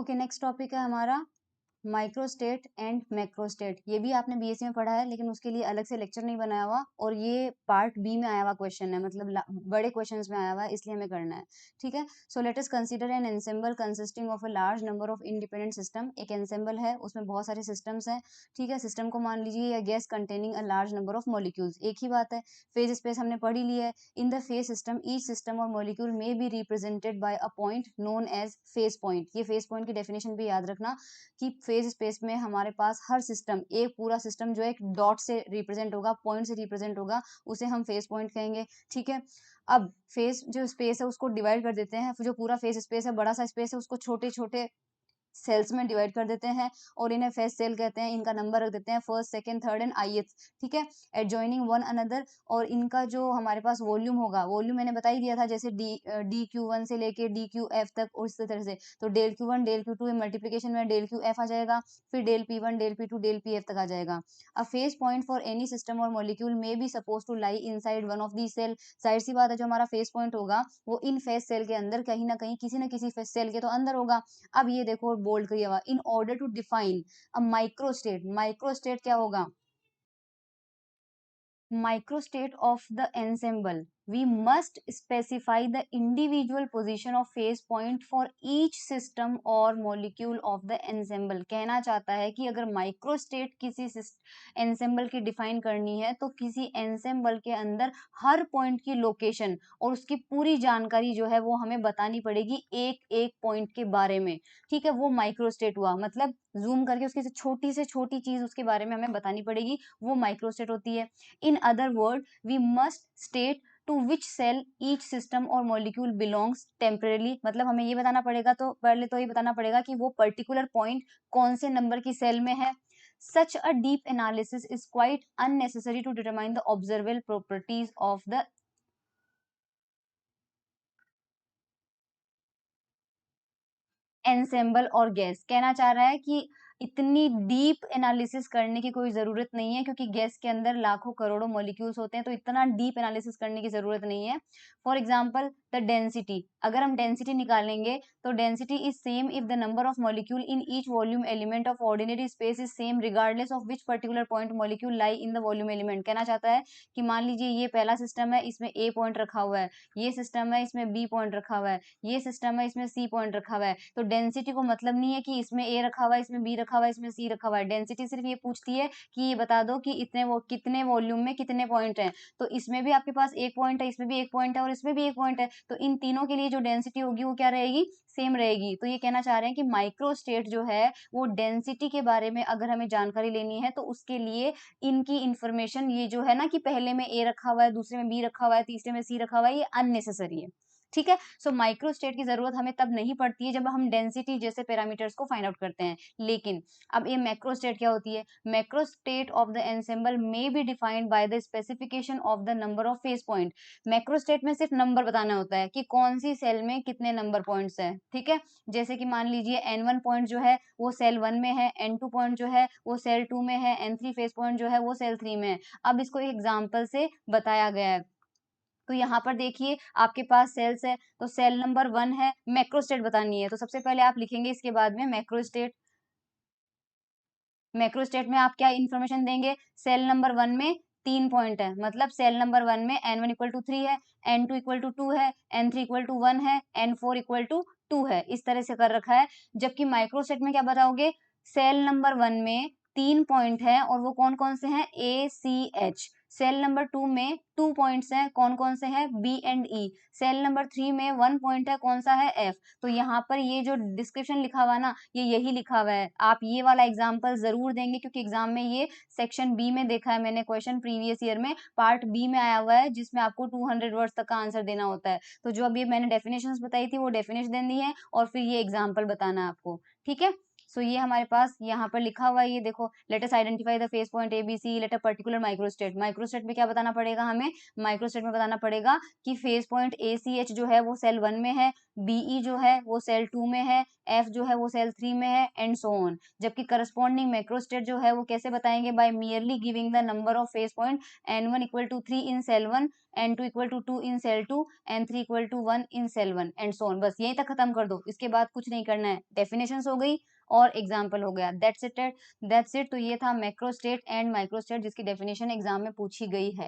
Okay, next topic है हमारा microstate and macrostate. ये भी आपने बीएससी में पढ़ा है, लेकिन उसके लिए अलग से लेक्चर नहीं बनाया हुआ, और ये पार्ट बी में आया हुआ क्वेश्चन है, मतलब बड़े क्वेश्चंस में आया हुआ है, इसलिए हमें करना है। ठीक है, so let us consider N ensemble consisting of a large number of independent system. एक एनसेम्बल है, उसमें बहुत सारे सिस्टम्स हैं। ठीक है, सिस्टम को मान लीजिए या gas containing a large number of molecules, एक ही बात है। फेज स्पेस हमने पढ़ी ली है। In the phase system each system और मॉलिक्यूल में be represented by a point known as phase point. ये फेज पॉइंट की डेफिनेशन भी याद रखना कि फेज स्पेस में हमारे पास हर सिस्टम, एक पूरा सिस्टम जो एक डॉट से रिप्रेजेंट होगा, पॉइंट से रिप्रेजेंट होगा, उसे हम फेज पॉइंट कहेंगे। ठीक है, अब फेज जो स्पेस है उसको डिवाइड कर देते हैं। जो पूरा फेज स्पेस है, बड़ा सा स्पेस है, उसको छोटे छोटे सेल्स में डिवाइड कर देते हैं और इन्हें फेज सेल कहते हैं। इनका नंबर रख देते हैं first, second, third and ith. ठीक है, एडजॉइनिंग वन अनदर। और इनका जो हमारे पास वॉल्यूम होगा, वॉल्यूम मैंने बता ही दिया था, जैसे डी क्यू वन से लेके डी क्यू एफ तक, और इस तरह से। तो del q one del q two multiplication में डेल क्यू एफ आ जाएगा, फिर del p one del p two del p f तक आ जाएगा। A phase point for any system और मॉलिक्यूल में be suppose to lie inside one of the cell. जाहिर सी बात है, जो हमारा फेज पॉइंट होगा वो इन फेज सेल के अंदर कहीं ना कहीं, किसी न किसी फेज सेल के तो अंदर होगा। अब ये देखो बोल्ड किया हुआ, in order to define a microstate. Microstate क्या होगा? Microstate of the ensemble, we must specify the individual position of phase point for each system or molecule of the ensemble। कहना चाहता है कि अगर माइक्रोस्टेट किसी एनसेम्बल की डिफाइन करनी है, तो किसी एनसेम्बल के अंदर हर पॉइंट की लोकेशन और उसकी पूरी जानकारी जो है वो हमें बतानी पड़ेगी, एक एक पॉइंट के बारे में। ठीक है, वो माइक्रोस्टेट हुआ, मतलब जूम करके उसकी छोटी से छोटी चीज उसके बारे में हमें बतानी पड़ेगी, वो माइक्रोस्टेट होती है। In other word, we must state to which cell each system और molecule belongs temporarily। मतलब हमें ये बताना पड़ेगा, तो पहले तो ये बताना पड़ेगा कि वो particular point कौन से नंबर की सेल में है। Such a deep analysis is quite unnecessary to determine the observable properties of the ensemble और गैस। कहना चाह रहा है कि इतनी डीप एनालिसिस करने की कोई जरूरत नहीं है, क्योंकि गैस के अंदर लाखों करोड़ों मॉलिक्यूल्स होते हैं, तो इतना डीप एनालिसिस करने की जरूरत नहीं है। फॉर एग्जाम्पल द डेंसिटी, अगर हम डेंसिटी निकालेंगे तो density is same if the number of molecule in each volume element of ordinary space is same regardless of which particular point molecule lie in the volume element. कहना चाहता है कि मान लीजिए ये पहला सिस्टम है, इसमें ए पॉइंट रखा हुआ है, ये सिस्टम है इसमें बी पॉइंट रखा हुआ है, ये सिस्टम है इसमें सी पॉइंट रखा हुआ है। तो डेंसिटी को मतलब नहीं है कि इसमें ए रखा हुआ है, इसमें बी रखा हुआ है, इसमें सी रखा हुआ है। डेंसिटी सिर्फ ये पूछती है कि ये बता दो कि इतने वो कितने वॉल्यूम में कितने पॉइंट हैं। तो इसमें भी आपके पास एक पॉइंट है, इसमें भी एक पॉइंट है, और इसमें भी एक पॉइंट है, तो इन तीनों के लिए जो डेंसिटी होगी वो क्या रहेगी? सेम रहेगी। तो ये कहना चाह रहे हैं कि माइक्रोस्टेट जो है वो डेंसिटी के बारे में अगर हमें जानकारी लेनी है, तो उसके लिए इनकी इंफॉर्मेशन, ये जो है ना कि पहले में ए रखा हुआ है, दूसरे में बी रखा हुआ है, तीसरे में सी रखा हुआ है, ये अननेसेसरी है। ठीक है, सो माइक्रोस्टेट की जरूरत हमें तब नहीं पड़ती है जब हम डेंसिटी जैसे पैरामीटर्स को फाइंड आउट करते हैं। लेकिन अब ये मैक्रोस्टेट क्या होती है? Macrostate of the ensemble may be defined by the specification of the number of phase point. Macrostate में सिर्फ नंबर बताना होता है कि कौन सी सेल में कितने नंबर पॉइंट्स है। ठीक है, जैसे कि मान लीजिए N1 पॉइंट जो है वो सेल 1 में है, N2 पॉइंट जो है वो सेल 2 में है, N3 फेज पॉइंट जो है वो सेल 3 में है। अब इसको एक एग्जाम्पल से बताया गया है। तो यहाँ पर देखिए आपके पास सेल्स है, तो सेल नंबर 1 है, मैक्रोस्टेट बतानी है, तो सबसे पहले आप लिखेंगे इसके बाद में मैक्रोस्टेट। मैक्रोस्टेट में आप क्या इंफॉर्मेशन देंगे? सेल नंबर 1 में 3 पॉइंट है, मतलब सेल नंबर 1 में N1 इक्वल टू 3 है, N2 इक्वल टू 2 है, N3 इक्वल टू 1 है, N4 इक्वल टू 2 है, इस तरह से कर रखा है। जबकि माइक्रोस्टेट में क्या बताओगे? सेल नंबर 1 में 3 पॉइंट है, और वो कौन कौन से हैं? A C H. Cell number 2 में 2 पॉइंट्स हैं, कौन कौन से हैं? B and E. Cell number 3 में 1 पॉइंट है, कौन सा है? एफ। तो यहाँ पर ये जो डिस्क्रिप्शन लिखा हुआ ना, ये यही लिखा हुआ है। आप ये वाला एग्जाम्पल जरूर देंगे, क्योंकि एग्जाम में ये सेक्शन बी में देखा है मैंने, क्वेश्चन प्रीवियस ईयर में पार्ट बी में आया हुआ है, जिसमें आपको 200 वर्ड्स तक का आंसर देना होता है। तो जो अभी मैंने डेफिनेशंस बताई थी वो डेफिनेशन देनी है, और फिर ये एग्जाम्पल बताना है आपको। ठीक है, सो ये हमारे पास यहाँ पर लिखा हुआ है, ये देखो, let us identify the phase point A B C let a particular microstate. Microstate में क्या बताना पड़ेगा हमें? माइक्रोस्टेट में बताना पड़ेगा कि phase point A C H जो है वो सेल 1 में है, बीई जो है वो सेल 2 में है, एफ जो है वो सेल 3 में है, एंड सो ऑन। जबकि करस्पॉन्डिंग मैक्रोस्टेट जो है वो कैसे बताएंगे? By merely giving the number of phase point n1 equal to 3 in cell 1, n2 equal to 2 in cell 2, n3 equal to 1 in cell 1, and so on. बस यहीं तक खत्म कर दो, इसके बाद कुछ नहीं करना है। डेफिनेशंस हो गई और एग्जाम्पल हो गया, दैट्स इट। तो ये था मैक्रोस्टेट एंड माइक्रोस्टेट जिसकी डेफिनेशन एग्जाम में पूछी गई है।